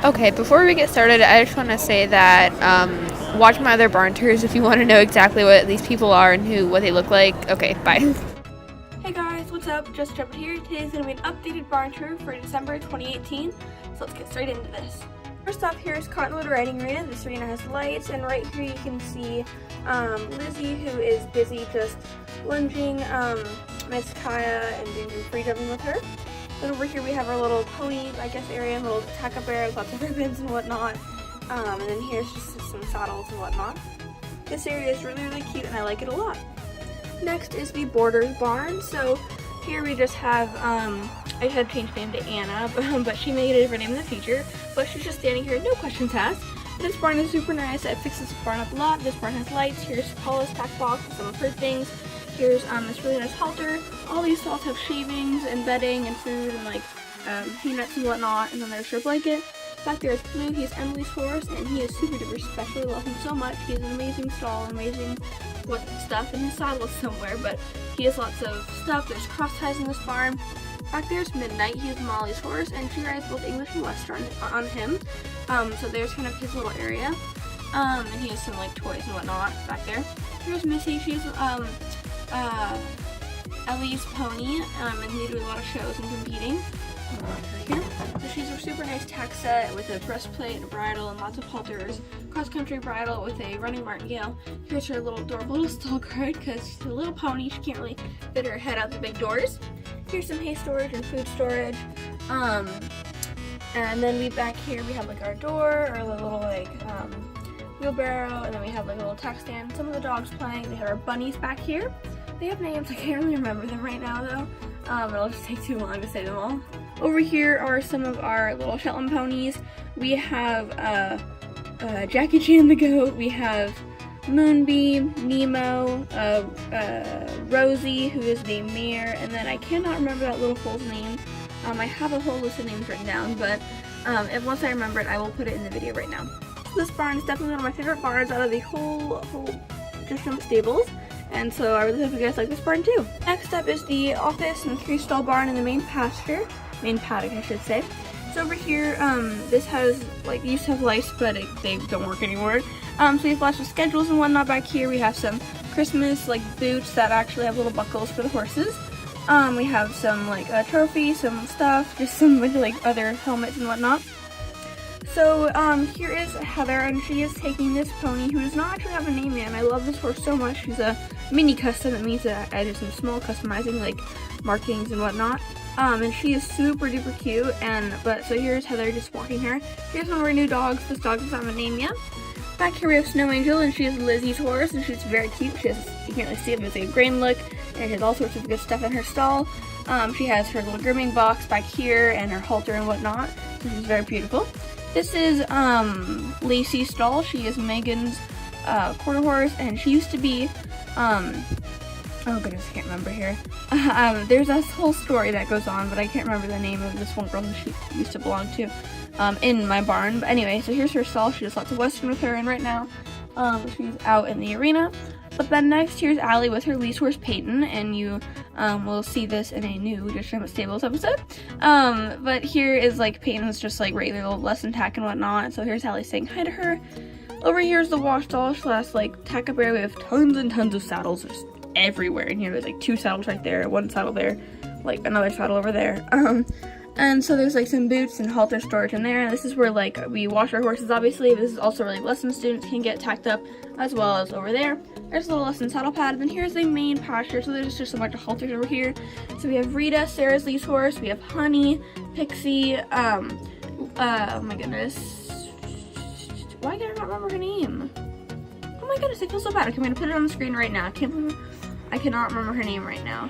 Okay, before we get started, I just want to say that watch my other barn tours if you want to know exactly what these people are and what they look like. Okay, bye. Hey guys, what's up? Just jumped here. Today's going to be an updated barn tour for December 2018, so let's get straight into this. First off, here is Cottonwood Riding Arena. This arena has lights, and right here you can see Lizzie, who is busy just lunging Miss Kaya and doing some free jumping with her. Then over here we have our little pony, I guess, area, little tack bear with lots of ribbons and whatnot. And then here's just some saddles and whatnot. This area is really, really cute, and I like it a lot. Next is the Borders barn. So here we just have, I had changed name to Anna, but she made a different name in the future. But she's just standing here, no questions asked. This barn is super nice. I fixed this barn up a lot. This barn has lights. Here's Paula's pack box with some of her things. Here's this really nice halter. All these stalls have shavings and bedding and food and like hay nuts and whatnot. And then there's her blanket. Back there is Blue. He's Emily's horse, and he is super duper special. I love him so much. He has an amazing stall, amazing stuff, and his saddle is somewhere, but he has lots of stuff. There's cross ties in this barn. Back there's Midnight. He is Molly's horse, and she rides both English and Western on him. So there's kind of his little area. And he has some like toys and whatnot back there. Here's Missy. She's Ellie's pony, and they do a lot of shows and competing. Here. So she's a super nice tack set with a breastplate and a bridle and lots of halters. Cross-country bridle with a running martingale. Here's her little adorable little stall guard because she's a little pony. She can't really fit her head out the big doors. Here's some hay storage and food storage. And then back here we have like our door, or the little like wheelbarrow, and then we have like a little tack stand. Some of the dogs playing. We have our bunnies back here. They have names. I can't really remember them right now though. It'll just take too long to say them all. Over here are some of our little Shetland ponies. We have Jackie Chan the goat. We have Moonbeam, Nemo, Rosie, who is the mare, and then I cannot remember that little foal's name. I have a whole list of names written down, but once I remember it, I will put it in the video right now. So this barn is definitely one of my favorite barns out of the whole Just Jump stables. And so I really hope you guys like this barn too. Next up is the office and 3-stall barn in the main pasture. Main paddock, I should say. So over here, this has, like, used to have lights, but they don't work anymore. So we have lots of schedules and whatnot back here. We have some Christmas, like, boots that actually have little buckles for the horses. We have some, like, trophies, some stuff, just some, like, other helmets and whatnot. So, here is Heather, and she is taking this pony, who does not actually have a name yet, and I love this horse so much. She's a mini custom. That means that I did some small customizing, like markings and whatnot. And she is super duper cute, so here's Heather just walking her. Here's one of our new dogs. This dog doesn't have a name yet. Back here we have Snow Angel, and she is Lizzie's horse, and she's very cute. You can't really see it, but it's like a grain look, and she has all sorts of good stuff in her stall. She has her little grooming box back here, and her halter and whatnot, so she's very beautiful. This is Lacey's stall. She is Megan's quarter horse, and she used to be, oh goodness, I can't remember here. There's this whole story that goes on, but I can't remember the name of this one girl who she used to belong to in my barn. But anyway, so here's her stall. She does lots of Western with her, and right now she's out in the arena. But then next, here's Allie with her lease horse Peyton, and you will see this in a new Just Jump Stables episode. But here is like Peyton's just like regular little lesson tack and whatnot. So here's Allie saying hi to her. Over here is the wash stall / like tack up area. We have tons and tons of saddles just everywhere in here. There's like 2 saddles right there, 1 saddle there, like another saddle over there. And so there's like some boots and halter storage in there. And this is where like we wash our horses, obviously. This is also where like lesson students can get tacked up, as well as over there. There's a little lesson saddle pad. And then here's the main pasture. So there's just a bunch of halters over here. So we have Rita, Sarah's lease horse. We have Honey, Pixie, oh my goodness. Why can I not remember her name? Oh my goodness, I feel so bad. Okay, I'm gonna put it on the screen right now. I cannot remember her name right now.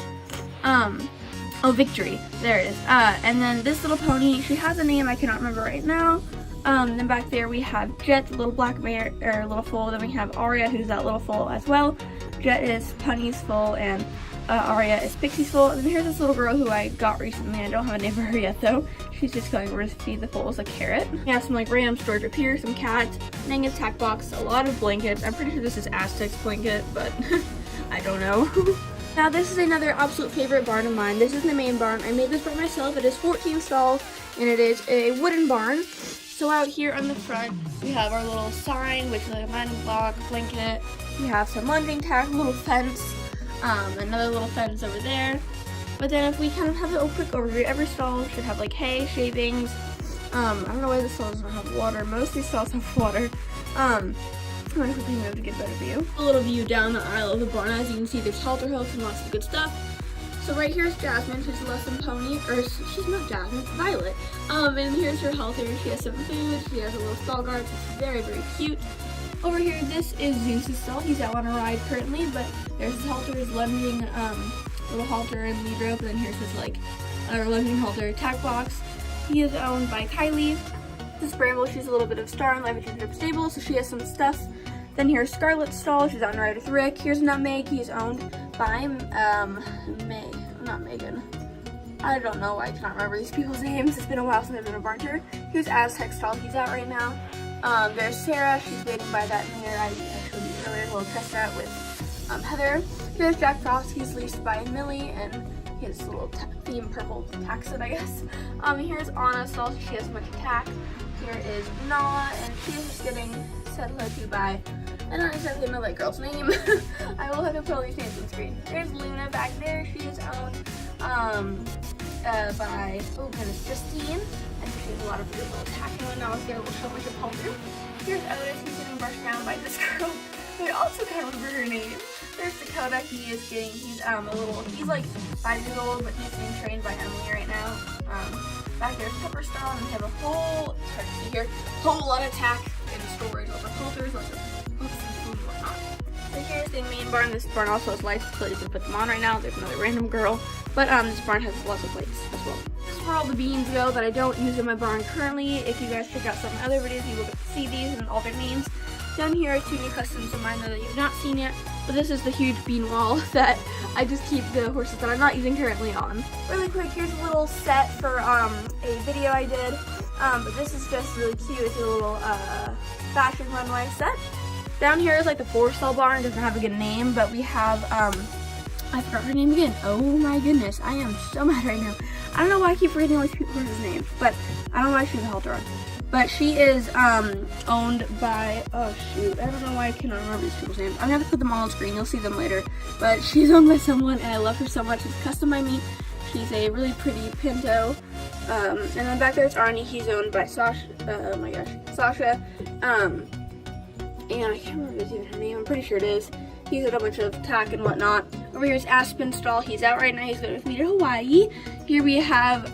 Oh, Victory. There it is. And then this little pony, she has a name I cannot remember right now. Then back there we have Jet, the little black mare, or little foal. Then we have Aria, who's that little foal as well. Jet is Punny's foal, and Aria is Pixie's foal. And then here's this little girl who I got recently. I don't have a name for her yet though. She's just going over to feed the foals a carrot. We have some like random storage up here, some cats, Nanga's tack box, a lot of blankets. I'm pretty sure this is Aztec's blanket, but I don't know. Now this is another absolute favorite barn of mine. This is the main barn. I made this barn myself. It is 14 stalls, and it is a wooden barn. So out here on the front, we have our little sign, which is like a landing block, blanket. We have some lunging tack, a little fence, another little fence over there. But then if we kind of have a quick overview, every stall should have like hay, shavings. I don't know why the stall doesn't have water. Most of these stalls have water. I'm going to quickly move to get a better view. A little view down the aisle of the barn. As you can see, there's halter hooks and lots of good stuff. So right here is Jasmine. She's a lesson pony, or she's not Jasmine, it's Violet. And here's her halter. She has some food. She has a little stall guard. It's very, very cute. Over here, this is Zeus's stall. He's out on a ride currently, but there's his halter, his lunging little halter and lead rope. And then here's his like lunging halter tack box. He is owned by Kylie. This Bramble, she's a little bit of star in life, but she's stable, so she has some stuff. Then here's Scarlet's stall. She's out on a ride with Rick. Here's Nutmeg. He's owned by not Megan. I don't know. I cannot remember these people's names. It's been a while since I've been a barn tour. Here's Aztec stall. He's out right now. There's Sarah. She's waiting by that mirror I showed you earlier. A little test out with Heather. Here's Jack Frost. He's leased by Millie, and he has a little theme purple tack set, I guess. Here's Anna's stall. She has much tack. Here is Nala, and she's just getting said hello to by, I don't exactly know that girl's name. I will have to put all these names on the screen. There's Luna back there. She is owned by, oh goodness, Justine. And she has a lot of good little tacking and now there will show me the halter. Here's Otis. He's getting brushed down by this girl. I also can't remember her name. There's Dakota. He's like 5 years old, but he's being trained by Emily right now. Back there's Pepper Stall, and we have a whole, it's hard to see here, whole lot of tack and storage, lots of halters, lots of hooks and food and whatnot. So here's the main barn. This barn also has lights, so you can put them on right now. There's another random girl, but this barn has lots of lights as well. This is where all the beans go that I don't use in my barn currently. If you guys check out some other videos, you will get to see these and all their names. Down here are 2 new customs of mine that you've not seen yet, but this is the huge bean wall that I just keep the horses that I'm not using currently on. Really quick, here's a little set for a video I did, but this is just really cute. It's a little fashion runway set. Down here is like the 4-stall barn. It doesn't have a good name, but we have, I forgot her name again. Oh my goodness, I am so mad right now. I don't know why I keep forgetting all these people's names, but I don't know why she's a halter on. But she is owned by, oh shoot, I don't know why I cannot remember these people's names. I'm gonna have to put them all on screen, you'll see them later. But she's owned by someone and I love her so much. She's custom by me. She's a really pretty pinto. And then back there's Arnie. He's owned by Sasha. Oh my gosh, Sasha. And I can't remember if it's even her name. I'm pretty sure it is. He's got a bunch of tack and whatnot. Over here's Aspen Stall. He's out right now. He's going with me to Hawaii. Here we have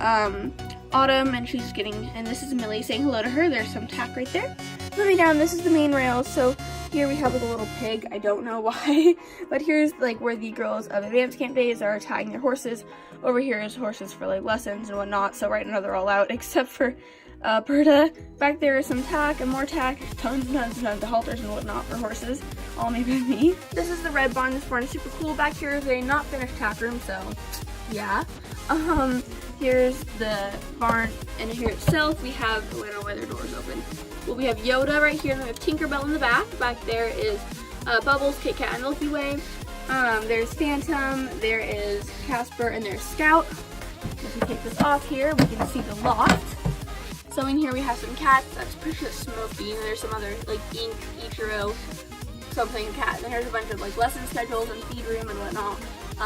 Autumn, and she's getting, and this is Millie saying hello to her. There's some tack right there. Moving down, this is the main rail. So here we have like a little pig. I don't know why, but here's like where the girls of Advanced Camp Days are tying their horses. Over here is horses for like lessons and whatnot. So right now they're all out except for Berta. Back there is some tack and more tack, tons and tons and tons of halters and whatnot for horses, all made by me. This is the red barn. This barn is super cool. Back here is a not finished tack room, so yeah. Here's the barn, and here itself we have, I don't know why their door's open. Well, we have Yoda right here, and we have Tinkerbell in the back. Back there is Bubbles, Kit Kat, and Milky Way. There's Phantom, there is Casper, and there's Scout. If we take this off here, we can see the loft. So in here we have some cats. That's pretty sure Smokey, and there's some other like Ink, Ichiro, something cat. And then here's a bunch of like lesson schedules and feed room and whatnot.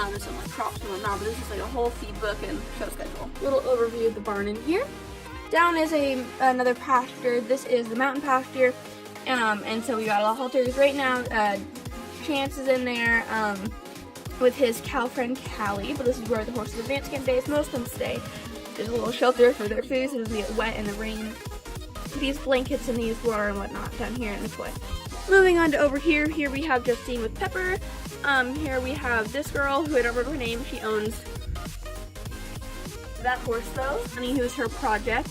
There's some like props and whatnot, but this is like a whole feed book and show schedule. Little overview of the barn in here. Down is another pasture. This is the mountain pasture, and so we got a lot of halters right now. Chance is in there with his cow friend Callie, but this is where the horses Advanced Camp Days, most of them stay. There's a little shelter for their food so it doesn't get wet in the rain. These blankets and these water and whatnot down here in the toy. Moving on to over here, here we have Justine with Pepper. Here we have this girl who I don't remember her name. She owns that horse though. Honey, who is her project.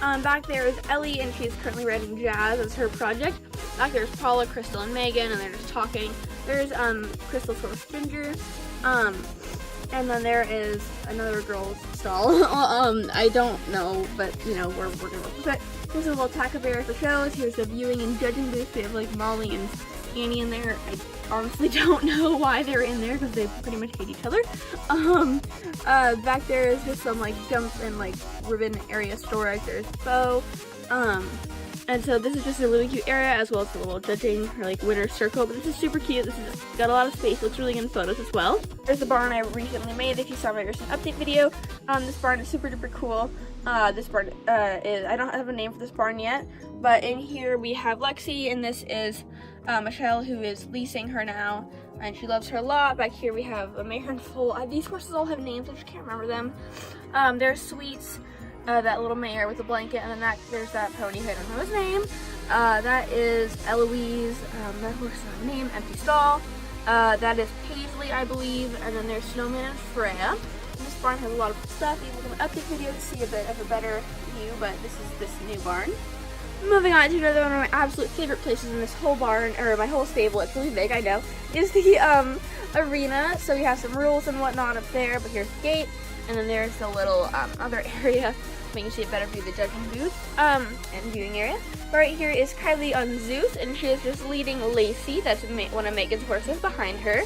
Back there is Ellie, and she's currently riding Jazz as her project. Back there's Paula, Crystal, and Megan, and they're just talking. There's Crystal's horse Ginger. And then there is another girl's stall. I don't know, but you know, we're gonna look with it. There's a little tack-a-bear for shows. Here's the viewing and judging booth. We have like Molly and Annie in there. I honestly don't know why they're in there because they pretty much hate each other. Back there is just some like jump and like ribbon area storage. There's Bo. And so this is just a really cute area, as well as the little judging or like winner's circle. But this is super cute. This has got a lot of space. Looks really good in photos as well. There's the barn I recently made. If you saw my recent update video, this barn is super duper cool. This barn is, I don't have a name for this barn yet, but in here we have Lexi, and this is Michelle, who is leasing her now, and she loves her a lot. Back here we have a mare and foal. These horses all have names. I just can't remember them. There's Sweets. That little mare with the blanket, and then there's that pony who I don't know his name. That is Eloise. That horse has no name. Empty stall. That is Paisley, I believe. And then there's Snowman and Freya. And this barn has a lot of stuff. You will an update video to see a bit of a better view, but this is this new barn. Moving on to another one of my absolute favorite places in this whole barn, or my whole stable. It's really big, I know. Is the arena. So we have some rules and whatnot up there, but here's the gate. And then there's the little other area, making you see a better view of the judging booth and viewing area. Right here is Kylie on Zeus, and she is just leading Lacey, that's one of Megan's horses, behind her.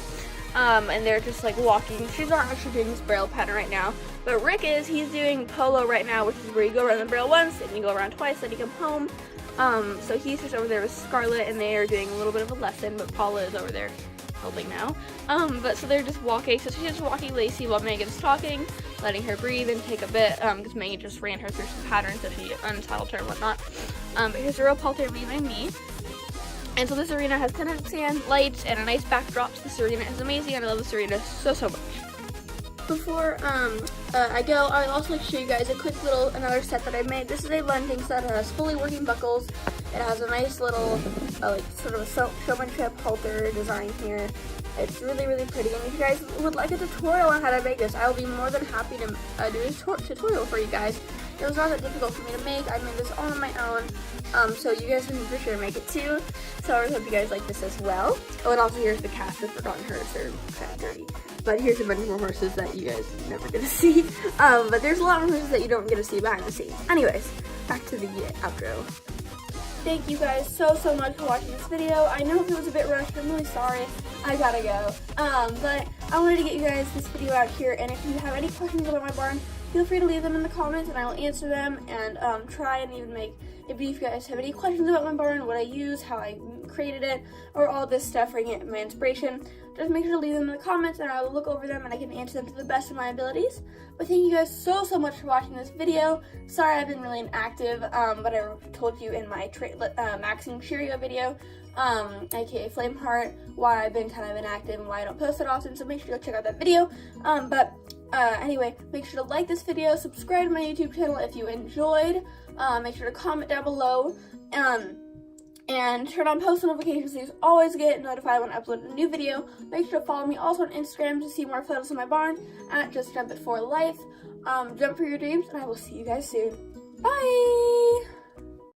And they're just like walking. She's not actually doing this braille pattern right now, but Rick is. He's doing polo right now, which is where you go around the braille once and you go around twice, then you come home. So he's just over there with Scarlett, and they are doing a little bit of a lesson, but Paula is over there helping now. But so they're just walking. So she's just walking Lacey while Megan's talking, letting her breathe and take a bit, because Megan just ran her through some patterns, so she untitled her and whatnot. But here's the real Palter behind me. And so this arena has tenant sand, lights, and a nice backdrop. So this arena is amazing, and I love this arena so much. Before I go, I would also like to show you guys a quick little another set that I made. This is a lunging set that has fully working buckles. It has a nice little like sort of a showmanship halter design here. It's really pretty, and if you guys would like a tutorial on how to make this, I will be more than happy to do a tutorial for you guys. It was not that difficult for me to make. I made this all on my own, so you guys can for sure make it too. So I hope you guys like this as well. Oh, and also here's the cast of Forgotten Hers. They're kind of dirty. But here's a bunch more horses that you guys are never gonna see. But there's a lot of horses that you don't get to see behind the scenes. Anyways, back to the outro. Thank you guys so much for watching this video. I know it was a bit rushed. I'm really sorry. I gotta go. But I wanted to get you guys this video out here, and if you have any questions about my barn, feel free to leave them in the comments and I will answer them, and try and even make, if you guys have any questions about my barn, what I use, how I created it, or all this stuff for my inspiration, just make sure to leave them in the comments and I will look over them and I can answer them to the best of my abilities. But thank you guys so much for watching this video. Sorry I've been really inactive, but I told you in my Maxine Cheerio video, aka Flameheart, why I've been kind of inactive and why I don't post it often, so make sure to go check out that video. Anyway, make sure to like this video, subscribe to my YouTube channel if you enjoyed, make sure to comment down below, and turn on post notifications so you always get notified when I upload a new video. Make sure to follow me also on Instagram to see more photos of my barn at JustJumpIt4Life. Jump for your dreams, and I will see you guys soon. Bye!